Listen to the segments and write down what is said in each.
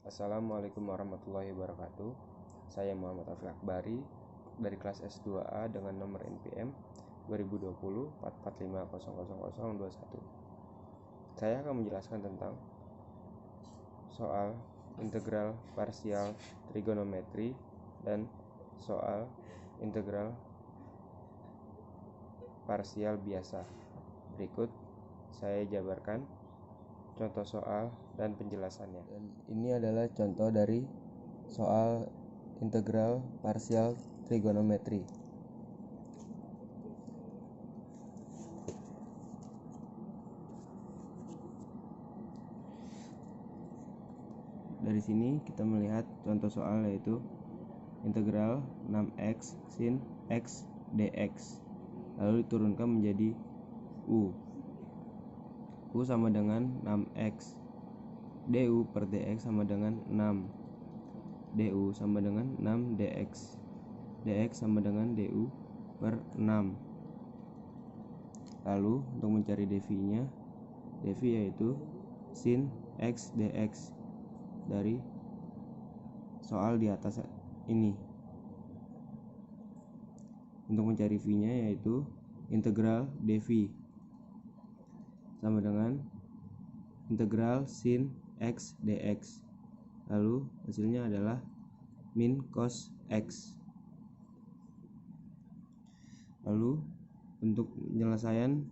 Assalamualaikum warahmatullahi wabarakatuh. Saya Muhammad Afiq Akbari dari kelas S2A dengan nomor NPM 2020 445000021. Saya akan menjelaskan tentang soal integral parsial trigonometri dan soal integral parsial biasa. Berikut saya jabarkan contoh soal dan penjelasannya. Dan ini adalah contoh dari soal integral parsial trigonometri. Dari sini kita melihat contoh soal, yaitu integral 6x sin x dx, lalu diturunkan menjadi u. U sama dengan 6x, du per dx sama dengan 6, du sama dengan 6 dx, dx sama dengan du per 6. Lalu untuk mencari devinya, devi yaitu sin x dx dari soal di atas ini. Untuk mencari v-nya yaitu integral dv sama dengan integral sin x dx, lalu hasilnya adalah min cos x. Lalu untuk penyelesaian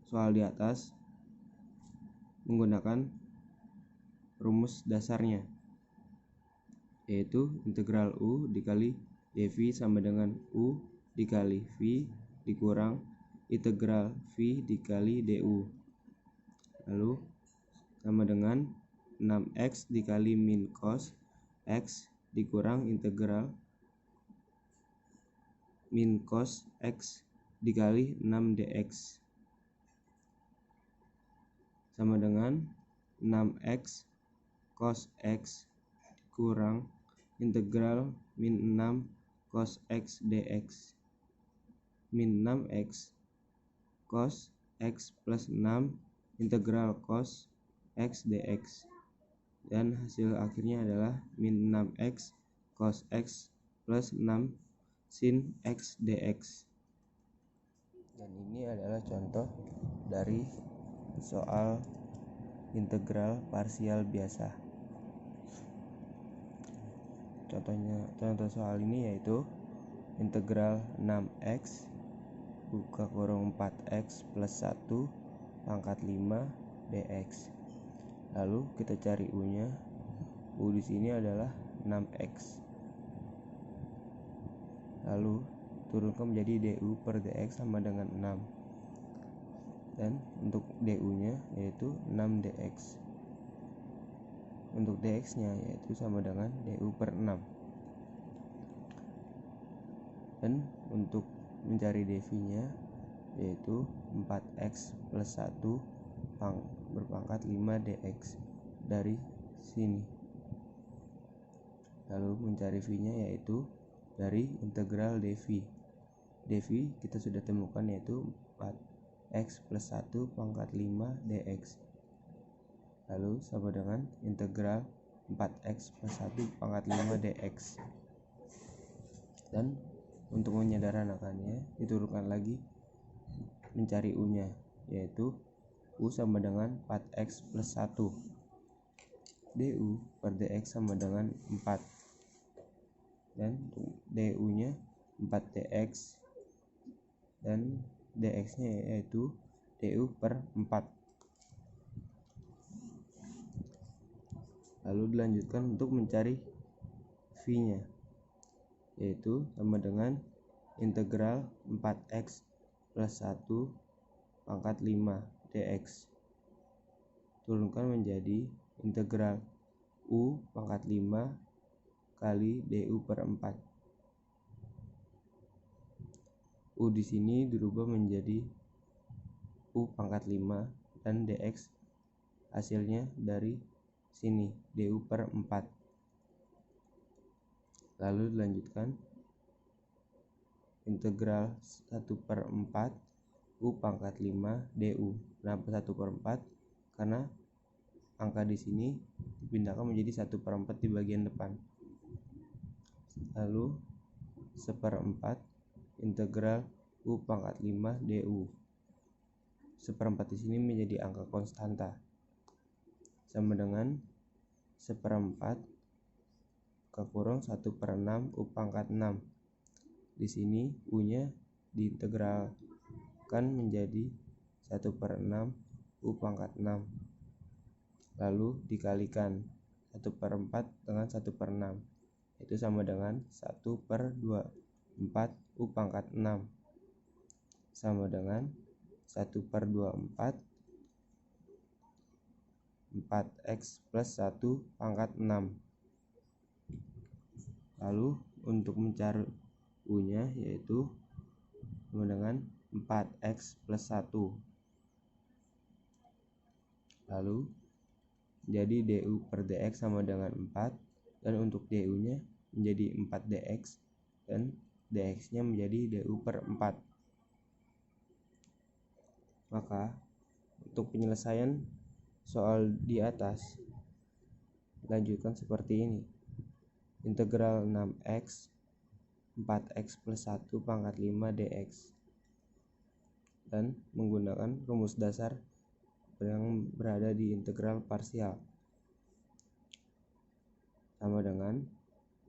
soal di atas menggunakan rumus dasarnya, yaitu integral u dikali dv sama dengan u dikali v dikurang integral v dikali du, lalu sama dengan 6x dikali min cos x dikurang integral min cos x dikali 6 dx sama dengan 6x cos x dikurang integral min 6 cos x dx min 6x cos x plus 6 integral cos x dx, dan hasil akhirnya adalah min 6x cos x plus 6 sin x dx. Dan ini adalah contoh dari soal integral parsial biasa. Contoh soal ini yaitu integral 6x buka kurung 4x plus 1 pangkat 5 dx. Lalu kita cari u-nya. U di sini adalah 6x. Lalu turunkan menjadi du per dx sama dengan 6. Dan untuk du-nya yaitu 6 dx. Untuk dx-nya yaitu sama dengan du per 6. Dan untuk mencari dv-nya yaitu 4x plus 1 berpangkat 5 dx dari sini. Lalu mencari v-nya yaitu dari integral dv. Dv kita sudah temukan yaitu 4x plus 1 pangkat 5 dx, lalu sama dengan integral 4x plus 1 pangkat 5 dx. Dan untuk menyederhanakannya diturunkan lagi mencari u-nya, yaitu u sama dengan 4x plus 1, du per dx sama dengan 4, dan du nya 4 dx dan dx nya yaitu du per 4. Lalu dilanjutkan untuk mencari v nya, yaitu sama dengan integral 4x plus 1 pangkat 5 dx, turunkan menjadi integral u pangkat 5 kali du per 4. U di sini dirubah menjadi u pangkat 5 dan dx hasilnya dari sini du per 4. Lalu dilanjutkan integral 1 per 4 u pangkat 5 du. Kenapa 1 per 4? Karena angka di sini dipindahkan menjadi 1/4 di bagian depan. Lalu 1/4 integral U pangkat 5 du. 1/4 di sini menjadi angka konstanta, sama dengan 1/4 kekurung 1/6 U pangkat 6. Di sini U-nya diintegralkan menjadi 1/6 U pangkat 6. Lalu dikalikan 1/4 dengan 1/6, itu sama dengan 1/24 U pangkat 6, sama dengan 1/24 4x plus 1 pangkat 6. Lalu untuk mencari U-nya yaitu sama dengan 4x plus 1. Lalu jadi du per dx sama dengan 4, dan untuk du-nya menjadi 4dx dan dx-nya menjadi du per 4. Maka untuk penyelesaian soal di atas lanjutkan seperti ini. Integral 6x 4x plus 1 pangkat 5 dx, dan menggunakan rumus dasar yang berada di integral parsial, sama dengan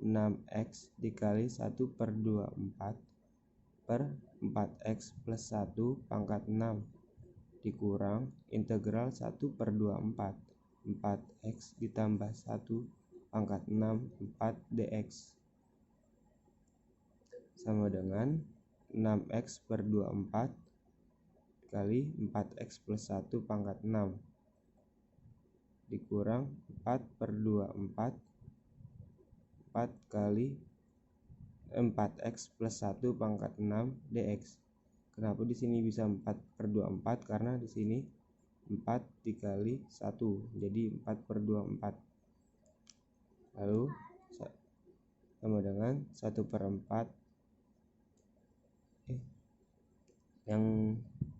6x dikali 1/24 per 4x plus 1 pangkat 6 dikurang integral 1/24 4x ditambah 1 pangkat 6 4 dx, sama dengan 6x/24 kali 4x plus 1 pangkat 6 dikurang 4/24 4 kali 4x plus 1 pangkat 6 dx. Kenapa di sini bisa 4/24? Karena di sini 4 dikali 1 jadi 4/24. Lalu sama dengan 1/4 yang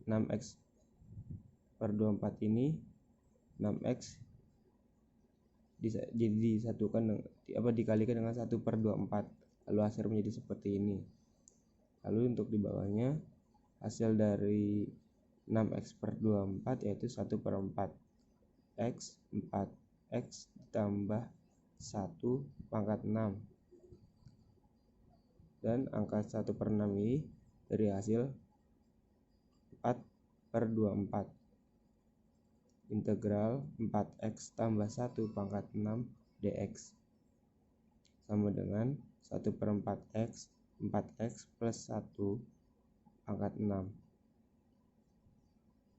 6x/24 ini 6x jadi disatukan dikalikan dengan 1/24, lalu hasil menjadi seperti ini. Lalu untuk di bawahnya hasil dari 6x/24 yaitu 1/4 x 4x ditambah 1 pangkat 6, dan angka 1/6 ini dari hasil 4/24 integral 4x tambah 1 pangkat 6 dx, sama dengan 1/4x 4x plus 1 pangkat 6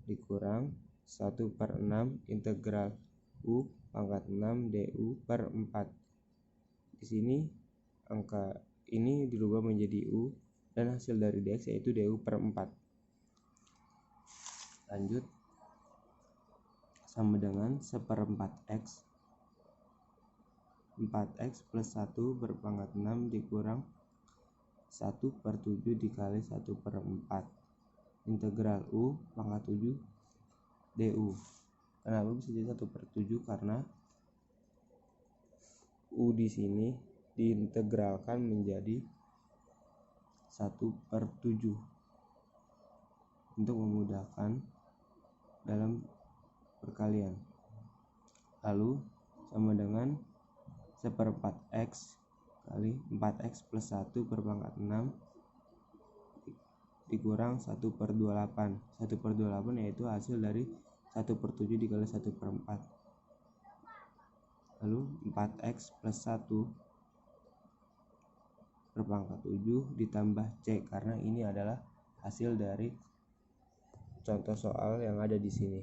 dikurang 1/6 integral U pangkat 6 du per 4. Di sini angka ini dirubah menjadi U dan hasil dari dx yaitu du per 4. Lanjut, sama dengan 1/4x 4x plus 1 berpangkat 6 dikurang 1/7 dikali 1/4 integral U pangkat 7 du. Kenapa bisa jadi 1/7? Karena U di sini diintegralkan menjadi 1/7 untuk memudahkan dalam perkalian. Lalu sama dengan 1/4x kali 4x plus 1 berpangkat 6 dikurang 1/28. 1/28 yaitu hasil dari 1/7 dikali 1/4. Lalu 4x plus 1 berpangkat 7 ditambah c, karena ini adalah hasil dari contoh soal yang ada di sini.